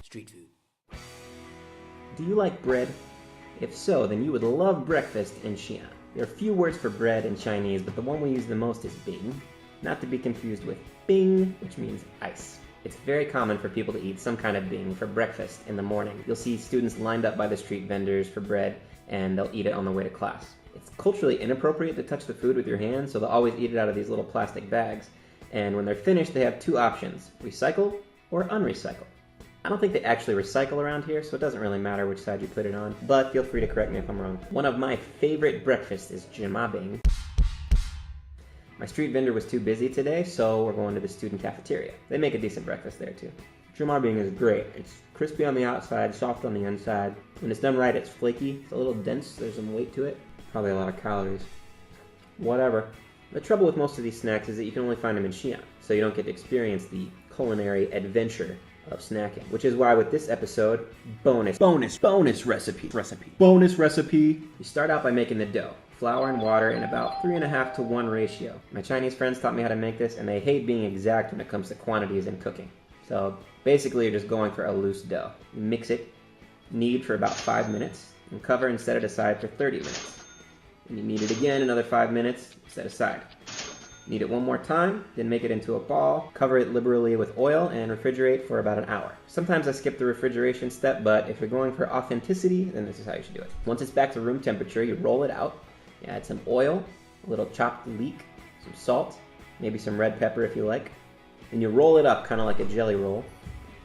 Street food. Do you like bread? If so, then you would love breakfast in Xi'an. There are few words for bread in Chinese, but the one we use the most is bing, not to be confused with bing, which means ice. It's very common for people to eat some kind of bing for breakfast in the morning. You'll see students lined up by the street vendors for bread, and they'll eat it on the way to class. It's culturally inappropriate to touch the food with your hands, so they'll always eat it out of these little plastic bags. And when they're finished, they have two options: recycle or unrecycle. I don't think they actually recycle around here, so it doesn't really matter which side you put it on, but feel free to correct me if I'm wrong. One of my favorite breakfasts is jimabing. My street vendor was too busy today, so we're going to the student cafeteria. They make a decent breakfast there too. Jimabing is great. It's crispy on the outside, soft on the inside. When it's done right, it's flaky. It's a little dense, there's some weight to it. Probably a lot of calories. Whatever. The trouble with most of these snacks is that you can only find them in Xi'an, so you don't get to experience the culinary adventure of snacking, which is why with this episode, bonus recipe. You start out by making the dough, flour and water in about 3.5 to 1 ratio. My Chinese friends taught me how to make this, and they hate being exact when it comes to quantities and cooking. So basically you're just going for a loose dough. You mix it, knead for about 5 minutes, and cover and set it aside for 30 minutes. And you knead it again another 5 minutes, set aside. Knead it one more time, then make it into a ball, cover it liberally with oil, and refrigerate for about an hour. Sometimes I skip the refrigeration step, but if you're going for authenticity, then this is how you should do it. Once it's back to room temperature, you roll it out, you add some oil, a little chopped leek, some salt, maybe some red pepper if you like. Then you roll it up, kind of like a jelly roll.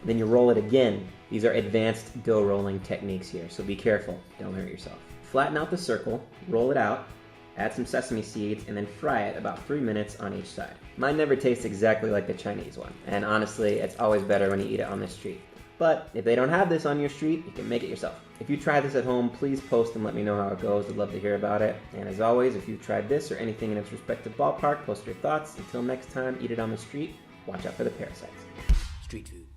Then you roll it again. These are advanced dough rolling techniques here, so be careful, don't hurt yourself. Flatten out the circle, roll it out, add some sesame seeds, and then fry it about 3 minutes on each side. Mine never tastes exactly like the Chinese one, and honestly, it's always better when you eat it on the street. But if they don't have this on your street, you can make it yourself. If you try this at home, please post and let me know how it goes. I'd love to hear about it. And as always, if you've tried this or anything in its respective ballpark, post your thoughts. Until next time, eat it on the street. Watch out for the parasites. Street food.